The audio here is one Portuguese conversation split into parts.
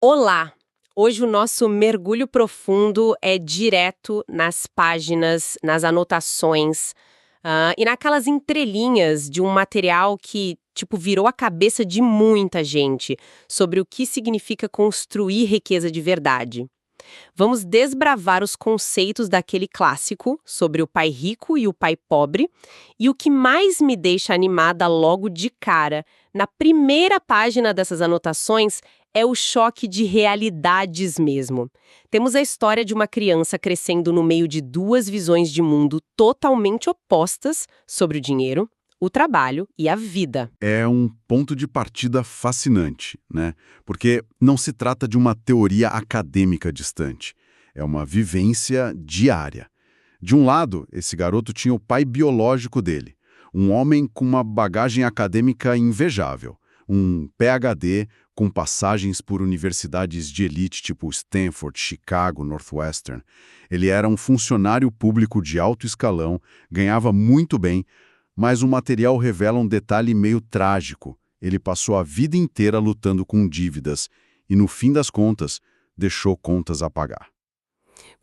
Olá! Hoje o nosso mergulho profundo é direto nas páginas, nas anotações, e naquelas entrelinhas de um material que, tipo, virou a cabeça de muita gente sobre o que significa construir riqueza de verdade. Vamos desbravar os conceitos daquele clássico sobre o pai rico e o pai pobre, e o que mais me deixa animada logo de cara, na primeira página dessas anotações, é o choque de realidades mesmo. Temos a história de uma criança crescendo no meio de duas visões de mundo totalmente opostas sobre o dinheiro, o trabalho e a vida. É um ponto de partida fascinante, né? Porque não se trata de uma teoria acadêmica distante. É uma vivência diária. De um lado, esse garoto tinha o pai biológico dele, um homem com uma bagagem acadêmica invejável, um PhD com passagens por universidades de elite tipo Stanford, Chicago, Northwestern. Ele era um funcionário público de alto escalão, ganhava muito bem, mas o material revela um detalhe meio trágico. Ele passou a vida inteira lutando com dívidas e, no fim das contas, deixou contas a pagar.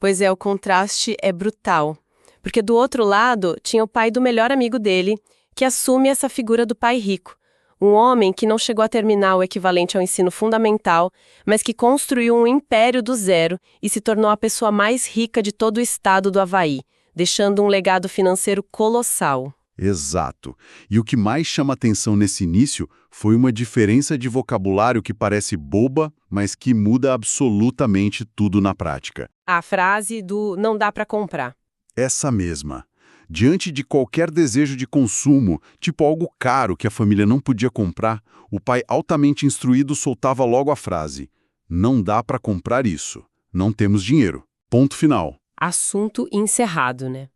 Pois é, o contraste é brutal. Porque do outro lado, tinha o pai do melhor amigo dele, que assume essa figura do pai rico. Um homem que não chegou a terminar o equivalente ao ensino fundamental, mas que construiu um império do zero e se tornou a pessoa mais rica de todo o estado do Havaí, deixando um legado financeiro colossal. Exato. E o que mais chama atenção nesse início foi uma diferença de vocabulário que parece boba, mas que muda absolutamente tudo na prática. A frase do "não dá pra comprar". Essa mesma. Diante de qualquer desejo de consumo, tipo algo caro que a família não podia comprar, o pai altamente instruído soltava logo a frase: "Não dá para comprar isso. Não temos dinheiro. Ponto final." Assunto encerrado, né?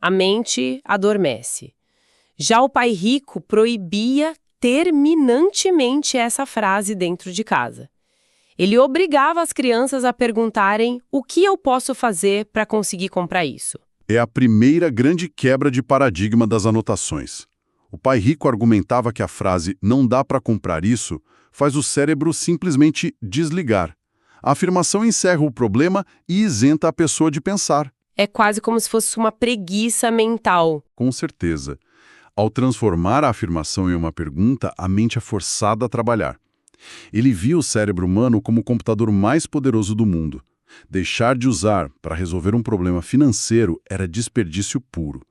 A mente adormece. Já o pai rico proibia terminantemente essa frase dentro de casa. Ele obrigava as crianças a perguntarem o que eu posso fazer para conseguir comprar isso. É a primeira grande quebra de paradigma das anotações. O pai rico argumentava que a frase "não dá para comprar isso" faz o cérebro simplesmente desligar. A afirmação encerra o problema e isenta a pessoa de pensar. É quase como se fosse uma preguiça mental. Com certeza. Ao transformar a afirmação em uma pergunta, a mente é forçada a trabalhar. Ele via o cérebro humano como o computador mais poderoso do mundo. Deixar de usar para resolver um problema financeiro era desperdício puro.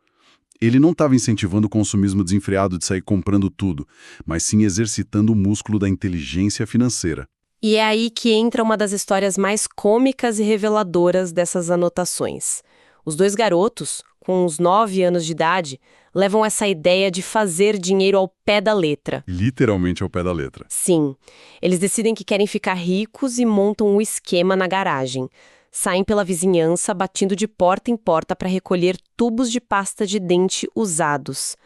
Ele não estava incentivando o consumismo desenfreado de sair comprando tudo, mas sim exercitando o músculo da inteligência financeira. E é aí que entra uma das histórias mais cômicas e reveladoras dessas anotações. Os dois garotos, com uns 9 anos de idade, levam essa ideia de fazer dinheiro ao pé da letra. Literalmente ao pé da letra. Sim, eles decidem que querem ficar ricos e montam um esquema na garagem. Saem pela vizinhança, batendo de porta em porta para recolher tubos de pasta de dente usados.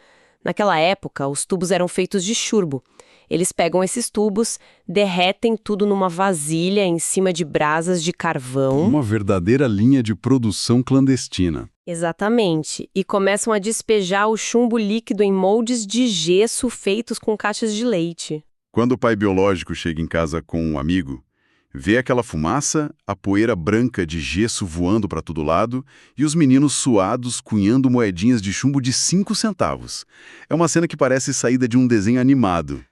Naquela época, os tubos eram feitos de chumbo. Eles pegam esses tubos, derretem tudo numa vasilha em cima de brasas de carvão. Uma verdadeira linha de produção clandestina. Exatamente. E começam a despejar o chumbo líquido em moldes de gesso feitos com caixas de leite. Quando o pai biológico chega em casa com um amigo, vê aquela fumaça, a poeira branca de gesso voando para todo lado e os meninos suados cunhando moedinhas de chumbo de 5 centavos. É uma cena que parece saída de um desenho animado.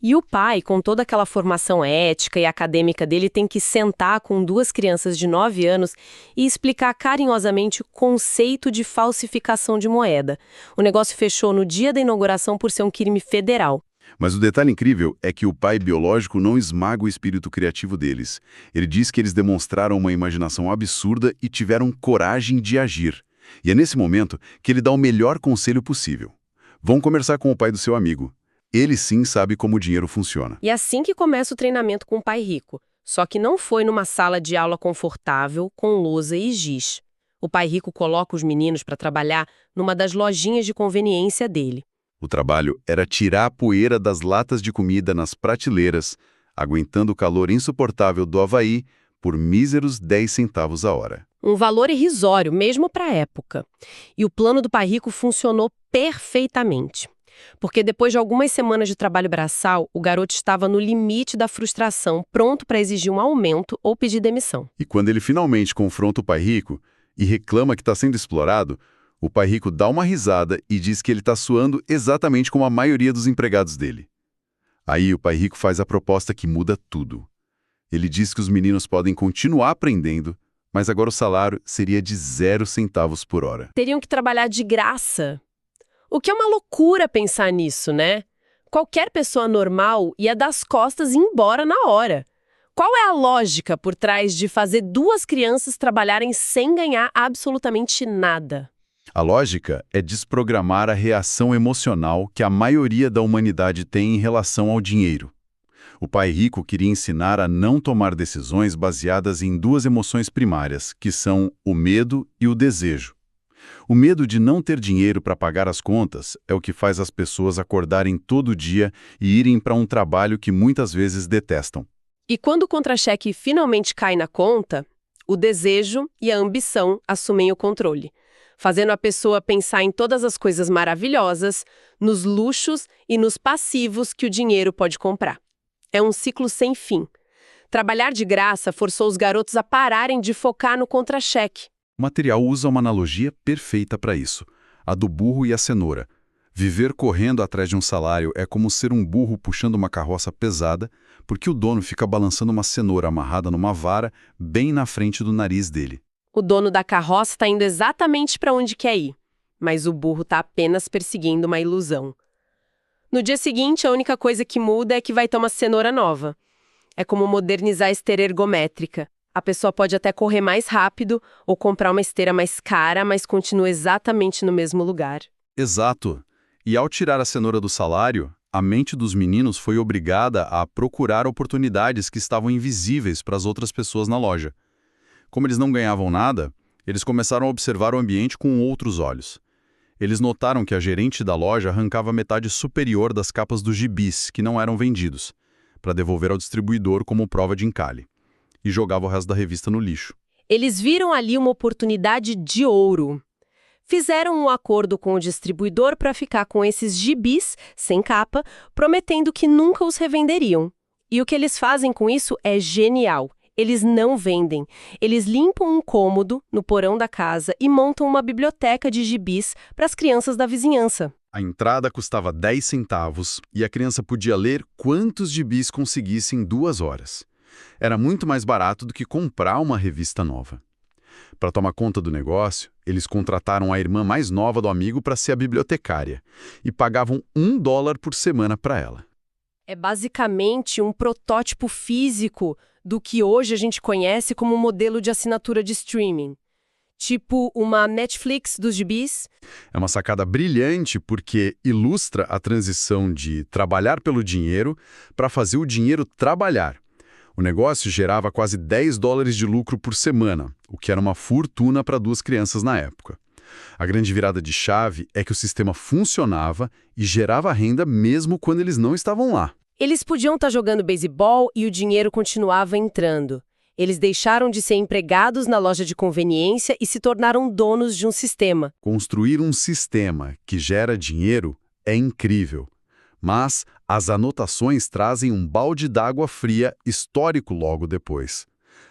E o pai, com toda aquela formação ética e acadêmica dele, tem que sentar com duas crianças de 9 anos e explicar carinhosamente o conceito de falsificação de moeda. O negócio fechou no dia da inauguração por ser um crime federal. Mas o detalhe incrível é que o pai biológico não esmaga o espírito criativo deles. Ele diz que eles demonstraram uma imaginação absurda e tiveram coragem de agir. E é nesse momento que ele dá o melhor conselho possível. Vão conversar com o pai do seu amigo. Ele sim sabe como o dinheiro funciona. E assim que começa o treinamento com o pai rico. Só que não foi numa sala de aula confortável, com lousa e giz. O pai rico coloca os meninos para trabalhar numa das lojinhas de conveniência dele. O trabalho era tirar a poeira das latas de comida nas prateleiras, aguentando o calor insuportável do Havaí por míseros 10 centavos a hora. Um valor irrisório, mesmo para a época. E o plano do pai rico funcionou perfeitamente. Porque depois de algumas semanas de trabalho braçal, o garoto estava no limite da frustração, pronto para exigir um aumento ou pedir demissão. E quando ele finalmente confronta o pai rico e reclama que está sendo explorado, o pai rico dá uma risada e diz que ele está suando exatamente como a maioria dos empregados dele. Aí o pai rico faz a proposta que muda tudo. Ele diz que os meninos podem continuar aprendendo, mas agora o salário seria de 0 centavos por hora. Teriam que trabalhar de graça. O que é uma loucura pensar nisso, né? Qualquer pessoa normal ia dar as costas e ir embora na hora. Qual é a lógica por trás de fazer 2 crianças trabalharem sem ganhar absolutamente nada? A lógica é desprogramar a reação emocional que a maioria da humanidade tem em relação ao dinheiro. O pai rico queria ensinar a não tomar decisões baseadas em 2 emoções primárias, que são o medo e o desejo. O medo de não ter dinheiro para pagar as contas é o que faz as pessoas acordarem todo dia e irem para um trabalho que muitas vezes detestam. E quando o contra-cheque finalmente cai na conta, o desejo e a ambição assumem o controle, fazendo a pessoa pensar em todas as coisas maravilhosas, nos luxos e nos passivos que o dinheiro pode comprar. É um ciclo sem fim. Trabalhar de graça forçou os garotos a pararem de focar no contra-cheque. O material usa uma analogia perfeita para isso, a do burro e a cenoura. Viver correndo atrás de um salário é como ser um burro puxando uma carroça pesada, porque o dono fica balançando uma cenoura amarrada numa vara bem na frente do nariz dele. O dono da carroça está indo exatamente para onde quer ir, mas o burro está apenas perseguindo uma ilusão. No dia seguinte, a única coisa que muda é que vai ter uma cenoura nova. É como modernizar a esteira ergométrica. A pessoa pode até correr mais rápido ou comprar uma esteira mais cara, mas continua exatamente no mesmo lugar. Exato. E ao tirar a cenoura do salário, a mente dos meninos foi obrigada a procurar oportunidades que estavam invisíveis para as outras pessoas na loja. Como eles não ganhavam nada, eles começaram a observar o ambiente com outros olhos. Eles notaram que a gerente da loja arrancava a metade superior das capas dos gibis que não eram vendidos, para devolver ao distribuidor como prova de encalhe, e jogava o resto da revista no lixo. Eles viram ali uma oportunidade de ouro. Fizeram um acordo com o distribuidor para ficar com esses gibis, sem capa, prometendo que nunca os revenderiam. E o que eles fazem com isso é genial. Eles não vendem. Eles limpam um cômodo no porão da casa e montam uma biblioteca de gibis para as crianças da vizinhança. A entrada custava 10 centavos e a criança podia ler quantos gibis conseguisse em 2 horas. Era muito mais barato do que comprar uma revista nova. Para tomar conta do negócio, eles contrataram a irmã mais nova do amigo para ser a bibliotecária e pagavam $1 por semana para ela. É basicamente um protótipo físico do que hoje a gente conhece como modelo de assinatura de streaming. Tipo uma Netflix dos gibis. É uma sacada brilhante porque ilustra a transição de trabalhar pelo dinheiro para fazer o dinheiro trabalhar. O negócio gerava quase $10 de lucro por semana, o que era uma fortuna para 2 crianças na época. A grande virada de chave é que o sistema funcionava e gerava renda mesmo quando eles não estavam lá. Eles podiam estar jogando beisebol e o dinheiro continuava entrando. Eles deixaram de ser empregados na loja de conveniência e se tornaram donos de um sistema. Construir um sistema que gera dinheiro é incrível. Mas as anotações trazem um balde d'água fria histórico logo depois.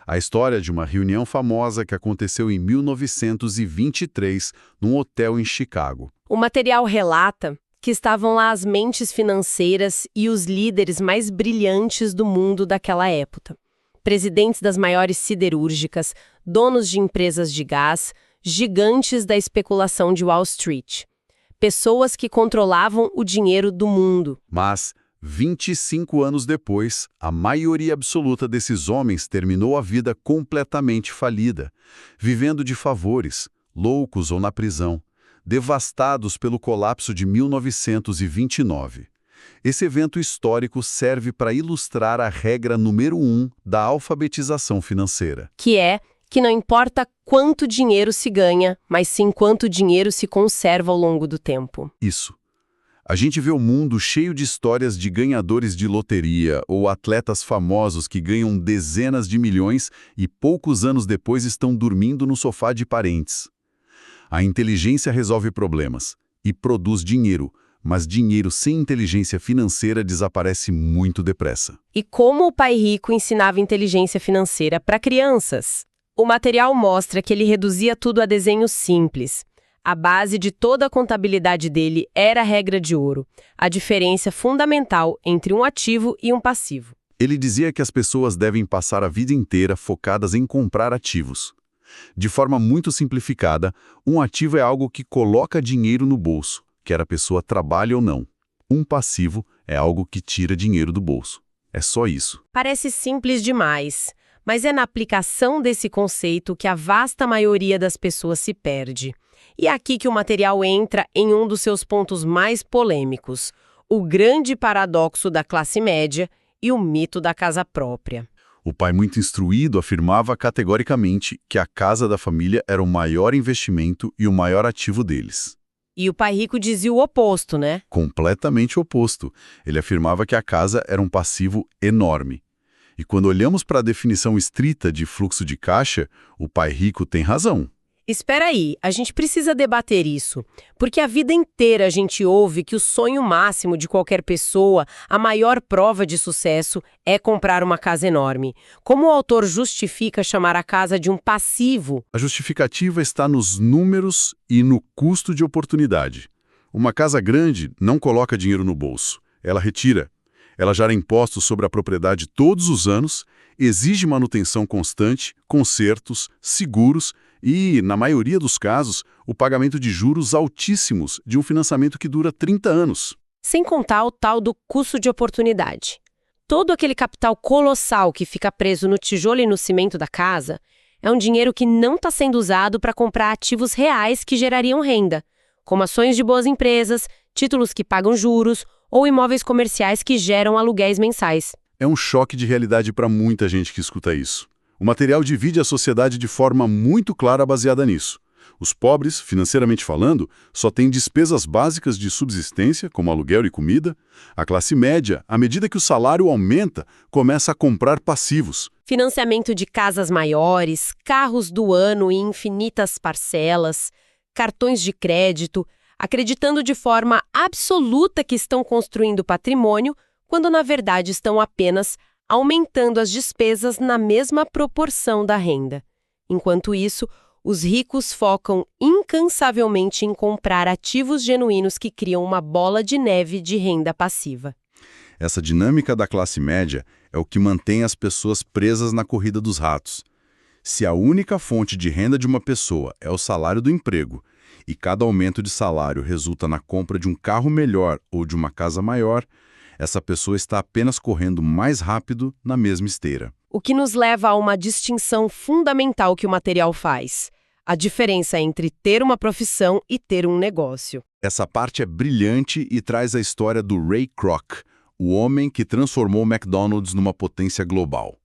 A história de uma reunião famosa que aconteceu em 1923 num hotel em Chicago. O material relata que estavam lá as mentes financeiras e os líderes mais brilhantes do mundo daquela época. Presidentes das maiores siderúrgicas, donos de empresas de gás, gigantes da especulação de Wall Street. Pessoas que controlavam o dinheiro do mundo. Mas, 25 anos depois, a maioria absoluta desses homens terminou a vida completamente falida, vivendo de favores, loucos ou na prisão, devastados pelo colapso de 1929. Esse evento histórico serve para ilustrar a regra número 1 da alfabetização financeira. Que é que não importa quanto dinheiro se ganha, mas sim quanto dinheiro se conserva ao longo do tempo. Isso. A gente vê o mundo cheio de histórias de ganhadores de loteria ou atletas famosos que ganham dezenas de milhões e poucos anos depois estão dormindo no sofá de parentes. A inteligência resolve problemas e produz dinheiro, Mas dinheiro sem inteligência financeira desaparece muito depressa. E como o pai rico ensinava inteligência financeira para crianças? O material mostra que ele reduzia tudo a desenhos simples. A base de toda a contabilidade dele era a regra de ouro, a diferença fundamental entre um ativo e um passivo. Ele dizia que as pessoas devem passar a vida inteira focadas em comprar ativos. De forma muito simplificada, um ativo é algo que coloca dinheiro no bolso, quer a pessoa trabalhe ou não. Um passivo é algo que tira dinheiro do bolso. É só isso. Parece simples demais, mas é na aplicação desse conceito que a vasta maioria das pessoas se perde. E é aqui que o material entra em um dos seus pontos mais polêmicos, o grande paradoxo da classe média e o mito da casa própria. O pai muito instruído afirmava categoricamente que a casa da família era o maior investimento e o maior ativo deles. E o pai rico dizia o oposto, né? Completamente oposto. Ele afirmava que a casa era um passivo enorme. E quando olhamos para a definição estrita de fluxo de caixa, o pai rico tem razão. Espera aí, a gente precisa debater isso, porque a vida inteira a gente ouve que o sonho máximo de qualquer pessoa, a maior prova de sucesso, é comprar uma casa enorme. Como o autor justifica chamar a casa de um passivo? A justificativa está nos números e no custo de oportunidade. Uma casa grande não coloca dinheiro no bolso, ela retira. Ela gera impostos sobre a propriedade todos os anos, exige manutenção constante, consertos, seguros e, na maioria dos casos, o pagamento de juros altíssimos de um financiamento que dura 30 anos. Sem contar o tal do custo de oportunidade. Todo aquele capital colossal que fica preso no tijolo e no cimento da casa é um dinheiro que não está sendo usado para comprar ativos reais que gerariam renda, como ações de boas empresas, títulos que pagam juros ou imóveis comerciais que geram aluguéis mensais. É um choque de realidade para muita gente que escuta isso. O material divide a sociedade de forma muito clara baseada nisso. Os pobres, financeiramente falando, só têm despesas básicas de subsistência, como aluguel e comida. A classe média, à medida que o salário aumenta, começa a comprar passivos. Financiamento de casas maiores, carros do ano em infinitas parcelas, cartões de crédito, acreditando de forma absoluta que estão construindo patrimônio, quando na verdade estão apenas aumentando as despesas na mesma proporção da renda. Enquanto isso, os ricos focam incansavelmente em comprar ativos genuínos que criam uma bola de neve de renda passiva. Essa dinâmica da classe média é o que mantém as pessoas presas na corrida dos ratos. Se a única fonte de renda de uma pessoa é o salário do emprego, e cada aumento de salário resulta na compra de um carro melhor ou de uma casa maior, essa pessoa está apenas correndo mais rápido na mesma esteira. O que nos leva a uma distinção fundamental que o material faz: a diferença entre ter uma profissão e ter um negócio. Essa parte é brilhante e traz a história do Ray Kroc, o homem que transformou o McDonald's numa potência global.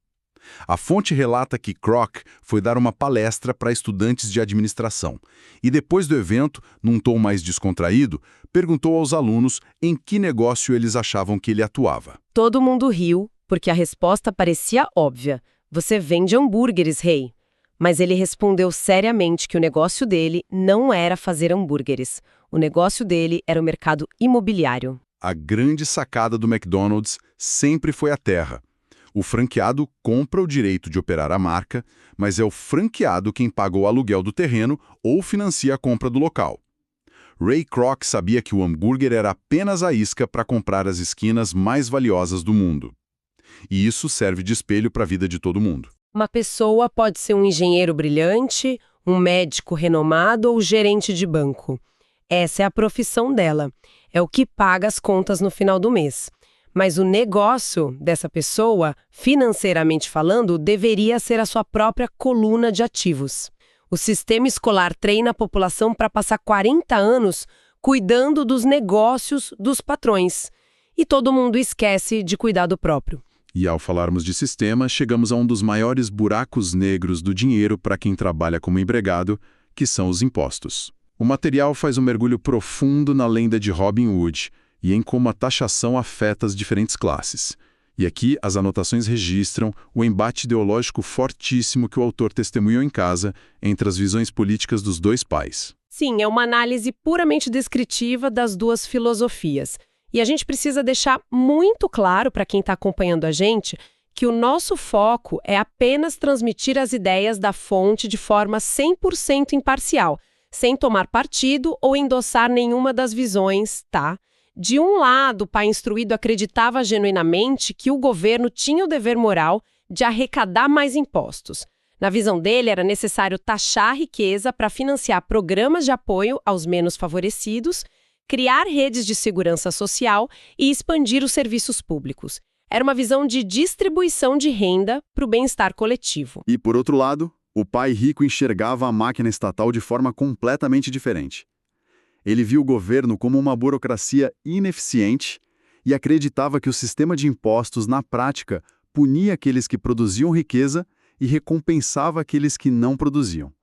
A fonte relata que Kroc foi dar uma palestra para estudantes de administração e depois do evento, num tom mais descontraído, perguntou aos alunos em que negócio eles achavam que ele atuava. Todo mundo riu, porque a resposta parecia óbvia. Você vende hambúrgueres, rei. Mas ele respondeu seriamente que o negócio dele não era fazer hambúrgueres. O negócio dele era o mercado imobiliário. A grande sacada do McDonald's sempre foi a terra. O franqueado compra o direito de operar a marca, mas é o franqueado quem paga o aluguel do terreno ou financia a compra do local. Ray Kroc sabia que o hambúrguer era apenas a isca para comprar as esquinas mais valiosas do mundo. E isso serve de espelho para a vida de todo mundo. Uma pessoa pode ser um engenheiro brilhante, um médico renomado ou gerente de banco. Essa é a profissão dela. É o que paga as contas no final do mês. Mas o negócio dessa pessoa, financeiramente falando, deveria ser a sua própria coluna de ativos. O sistema escolar treina a população para passar 40 anos cuidando dos negócios dos patrões. E todo mundo esquece de cuidar do próprio. E ao falarmos de sistema, chegamos a um dos maiores buracos negros do dinheiro para quem trabalha como empregado, que são os impostos. O material faz um mergulho profundo na lenda de Robin Hood e em como a taxação afeta as diferentes classes. E aqui as anotações registram o embate ideológico fortíssimo que o autor testemunhou em casa entre as visões políticas dos dois pais. Sim, é uma análise puramente descritiva das duas filosofias. E a gente precisa deixar muito claro para quem está acompanhando a gente que o nosso foco é apenas transmitir as ideias da fonte de forma 100% imparcial, sem tomar partido ou endossar nenhuma das visões, tá? De um lado, o pai instruído acreditava genuinamente que o governo tinha o dever moral de arrecadar mais impostos. Na visão dele, era necessário taxar a riqueza para financiar programas de apoio aos menos favorecidos, criar redes de segurança social e expandir os serviços públicos. Era uma visão de distribuição de renda para o bem-estar coletivo. E, por outro lado, o pai rico enxergava a máquina estatal de forma completamente diferente. Ele viu o governo como uma burocracia ineficiente e acreditava que o sistema de impostos, na prática, punia aqueles que produziam riqueza e recompensava aqueles que não produziam.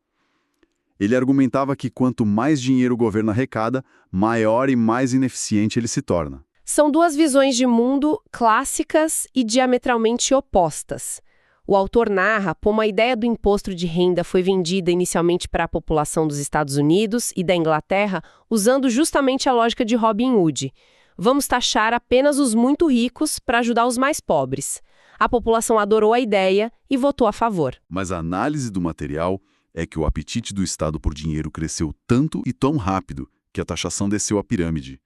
Ele argumentava que quanto mais dinheiro o governo arrecada, maior e mais ineficiente ele se torna. São duas visões de mundo clássicas e diametralmente opostas. O autor narra como a ideia do imposto de renda foi vendida inicialmente para a população dos Estados Unidos e da Inglaterra, usando justamente a lógica de Robin Hood. Vamos taxar apenas os muito ricos para ajudar os mais pobres. A população adorou a ideia e votou a favor. Mas a análise do material é que o apetite do Estado por dinheiro cresceu tanto e tão rápido que a taxação desceu a pirâmide.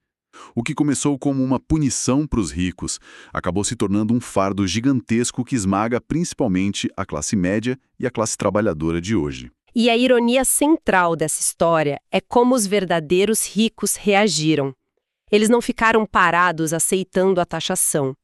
O que começou como uma punição para os ricos acabou se tornando um fardo gigantesco que esmaga principalmente a classe média e a classe trabalhadora de hoje. E a ironia central dessa história é como os verdadeiros ricos reagiram. Eles não ficaram parados aceitando a taxação.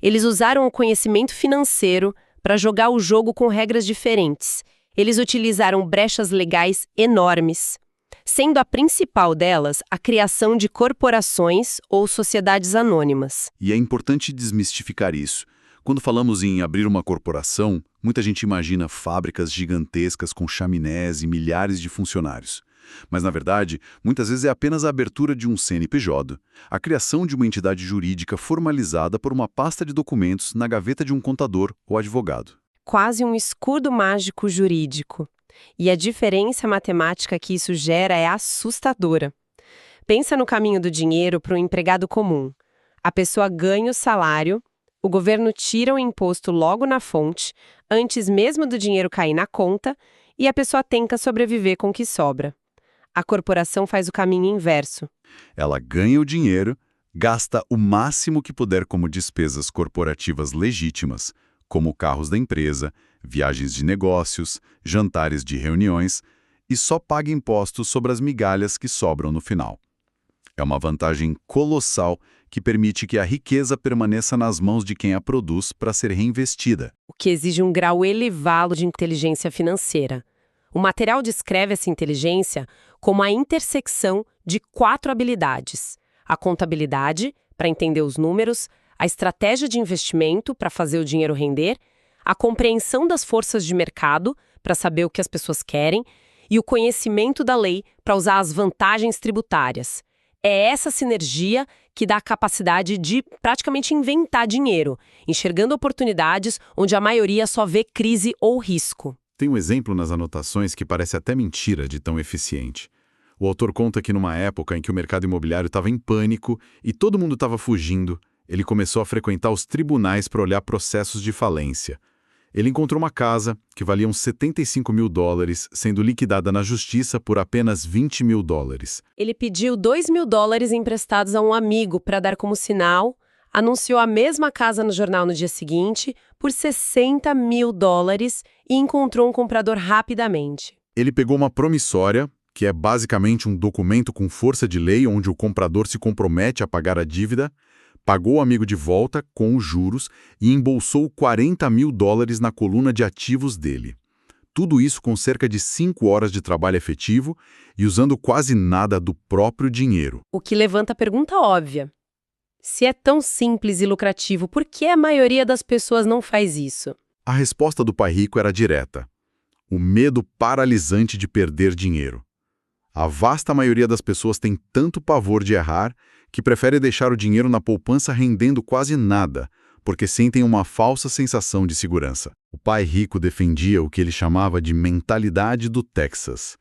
Eles usaram o conhecimento financeiro para jogar o jogo com regras diferentes. Eles utilizaram brechas legais enormes, sendo a principal delas a criação de corporações ou sociedades anônimas. E é importante desmistificar isso. Quando falamos em abrir uma corporação, muita gente imagina fábricas gigantescas com chaminés e milhares de funcionários. Mas, na verdade, muitas vezes é apenas a abertura de um CNPJ, a criação de uma entidade jurídica formalizada por uma pasta de documentos na gaveta de um contador ou advogado. Quase um escudo mágico jurídico. E a diferença matemática que isso gera é assustadora. Pensa no caminho do dinheiro para um empregado comum. A pessoa ganha o salário, o governo tira o imposto logo na fonte, antes mesmo do dinheiro cair na conta, e a pessoa tenta sobreviver com o que sobra. A corporação faz o caminho inverso. Ela ganha o dinheiro, gasta o máximo que puder como despesas corporativas legítimas, como carros da empresa, viagens de negócios, jantares de reuniões, e só paga impostos sobre as migalhas que sobram no final. É uma vantagem colossal que permite que a riqueza permaneça nas mãos de quem a produz para ser reinvestida. O que exige um grau elevado de inteligência financeira. O material descreve essa inteligência como a intersecção de 4 habilidades: a contabilidade, para entender os números, a estratégia de investimento, para fazer o dinheiro render, a compreensão das forças de mercado, para saber o que as pessoas querem, e o conhecimento da lei, para usar as vantagens tributárias. É essa sinergia que dá a capacidade de praticamente inventar dinheiro, enxergando oportunidades onde a maioria só vê crise ou risco. Tem um exemplo nas anotações que parece até mentira de tão eficiente. O autor conta que numa época em que o mercado imobiliário estava em pânico e todo mundo estava fugindo, ele começou a frequentar os tribunais para olhar processos de falência. Ele encontrou uma casa que valia uns $75 mil, sendo liquidada na justiça por apenas $20 mil. Ele pediu $2 mil emprestados a um amigo para dar como sinal, anunciou a mesma casa no jornal no dia seguinte por $60 mil e encontrou um comprador rapidamente. Ele pegou uma promissória, que é basicamente um documento com força de lei onde o comprador se compromete a pagar a dívida, pagou o amigo de volta com os juros e embolsou $40 mil na coluna de ativos dele. Tudo isso com cerca de 5 horas de trabalho efetivo e usando quase nada do próprio dinheiro. O que levanta a pergunta óbvia. Se é tão simples e lucrativo, por que a maioria das pessoas não faz isso? A resposta do pai rico era direta: o medo paralisante de perder dinheiro. A vasta maioria das pessoas tem tanto pavor de errar que prefere deixar o dinheiro na poupança rendendo quase nada, porque sentem uma falsa sensação de segurança. O pai rico defendia o que ele chamava de mentalidade do Texas.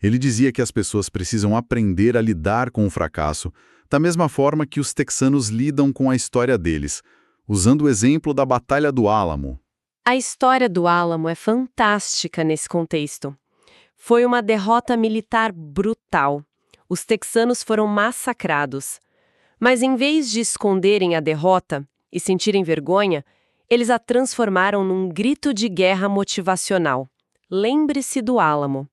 Ele dizia que as pessoas precisam aprender a lidar com o fracasso, da mesma forma que os texanos lidam com a história deles, usando o exemplo da Batalha do Álamo. A história do Álamo é fantástica nesse contexto. Foi uma derrota militar brutal. Os texanos foram massacrados. Mas em vez de esconderem a derrota e sentirem vergonha, eles a transformaram num grito de guerra motivacional. Lembre-se do Álamo.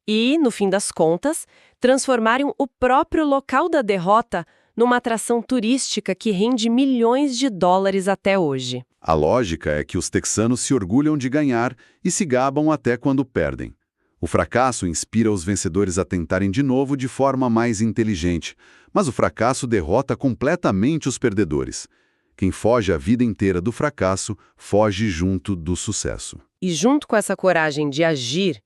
E, no fim das contas, transformaram o próprio local da derrota numa atração turística que rende milhões de dólares até hoje. A lógica é que os texanos se orgulham de ganhar e se gabam até quando perdem. O fracasso inspira os vencedores a tentarem de novo de forma mais inteligente, mas o fracasso derrota completamente os perdedores. Quem foge a vida inteira do fracasso, foge junto do sucesso. E junto com essa coragem de agir,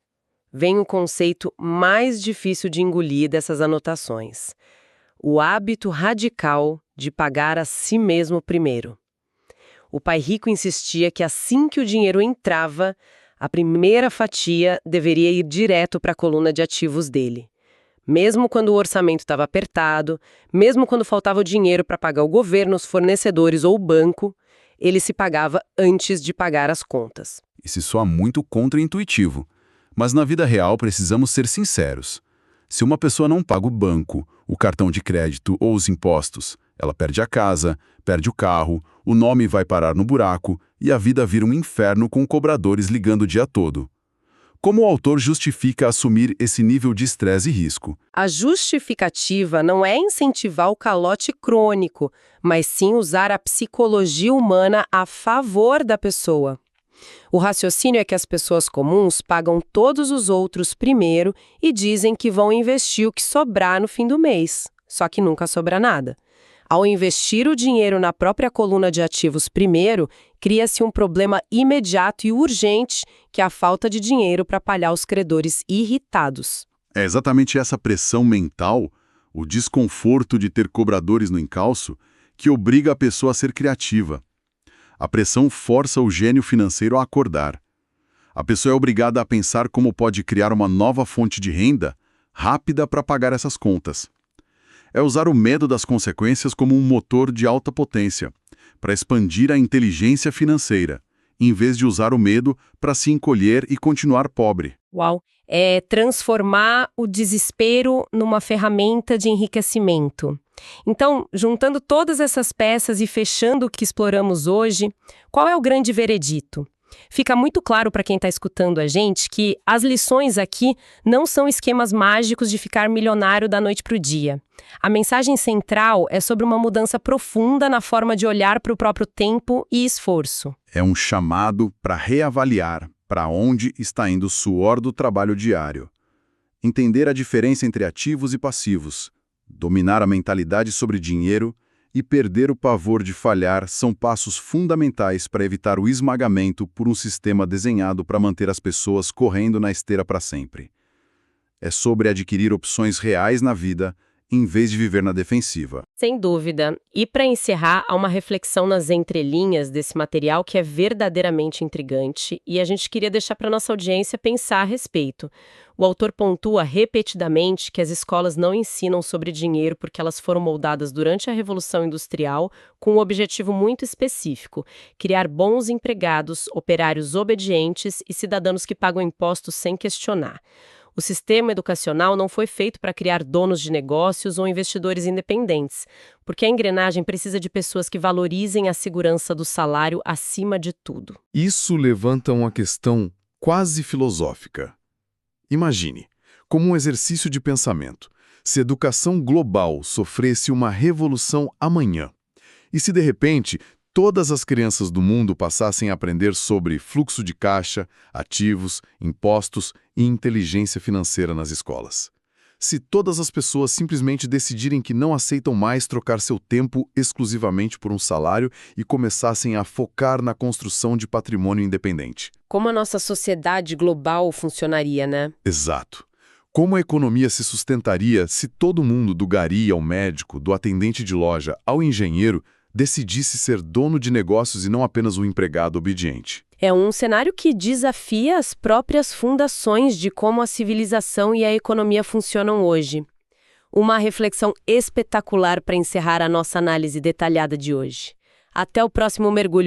vem o conceito mais difícil de engolir dessas anotações: o hábito radical de pagar a si mesmo primeiro. O pai rico insistia que assim que o dinheiro entrava, a primeira fatia deveria ir direto para a coluna de ativos dele. Mesmo quando o orçamento estava apertado, mesmo quando faltava o dinheiro para pagar o governo, os fornecedores ou o banco, ele se pagava antes de pagar as contas. Isso soa muito contraintuitivo, mas na vida real precisamos ser sinceros. Se uma pessoa não paga o banco, o cartão de crédito ou os impostos, ela perde a casa, perde o carro, o nome vai parar no buraco e a vida vira um inferno com cobradores ligando o dia todo. Como o autor justifica assumir esse nível de estresse e risco? A justificativa não é incentivar o calote crônico, mas sim usar a psicologia humana a favor da pessoa. O raciocínio é que as pessoas comuns pagam todos os outros primeiro e dizem que vão investir o que sobrar no fim do mês, só que nunca sobra nada. Ao investir o dinheiro na própria coluna de ativos primeiro, cria-se um problema imediato e urgente, que é a falta de dinheiro para pagar os credores irritados. É exatamente essa pressão mental, o desconforto de ter cobradores no encalço, que obriga a pessoa a ser criativa. A pressão força o gênio financeiro a acordar. A pessoa é obrigada a pensar como pode criar uma nova fonte de renda rápida para pagar essas contas. É usar o medo das consequências como um motor de alta potência, para expandir a inteligência financeira, em vez de usar o medo para se encolher e continuar pobre. Uau! É transformar o desespero numa ferramenta de enriquecimento. Então, juntando todas essas peças e fechando o que exploramos hoje, qual é o grande veredito? Fica muito claro para quem está escutando a gente que as lições aqui não são esquemas mágicos de ficar milionário da noite para o dia. A mensagem central é sobre uma mudança profunda na forma de olhar para o próprio tempo e esforço. É um chamado para reavaliar para onde está indo o suor do trabalho diário. Entender a diferença entre ativos e passivos, dominar a mentalidade sobre dinheiro e perder o pavor de falhar são passos fundamentais para evitar o esmagamento por um sistema desenhado para manter as pessoas correndo na esteira para sempre. É sobre adquirir opções reais na vida, em vez de viver na defensiva. Sem dúvida. E para encerrar, há uma reflexão nas entrelinhas desse material que é verdadeiramente intrigante e a gente queria deixar para nossa audiência pensar a respeito. O autor pontua repetidamente que as escolas não ensinam sobre dinheiro porque elas foram moldadas durante a Revolução Industrial com um objetivo muito específico: criar bons empregados, operários obedientes e cidadãos que pagam impostos sem questionar. O sistema educacional não foi feito para criar donos de negócios ou investidores independentes, porque a engrenagem precisa de pessoas que valorizem a segurança do salário acima de tudo. Isso levanta uma questão quase filosófica. Imagine, como um exercício de pensamento, se a educação global sofresse uma revolução amanhã, e se de repente todas as crianças do mundo passassem a aprender sobre fluxo de caixa, ativos, impostos e inteligência financeira nas escolas. Se todas as pessoas simplesmente decidirem que não aceitam mais trocar seu tempo exclusivamente por um salário e começassem a focar na construção de patrimônio independente. Como a nossa sociedade global funcionaria, né? Exato. Como a economia se sustentaria se todo mundo, do gari ao médico, do atendente de loja ao engenheiro, decidisse ser dono de negócios e não apenas um empregado obediente. É um cenário que desafia as próprias fundações de como a civilização e a economia funcionam hoje. Uma reflexão espetacular para encerrar a nossa análise detalhada de hoje. Até o próximo mergulho.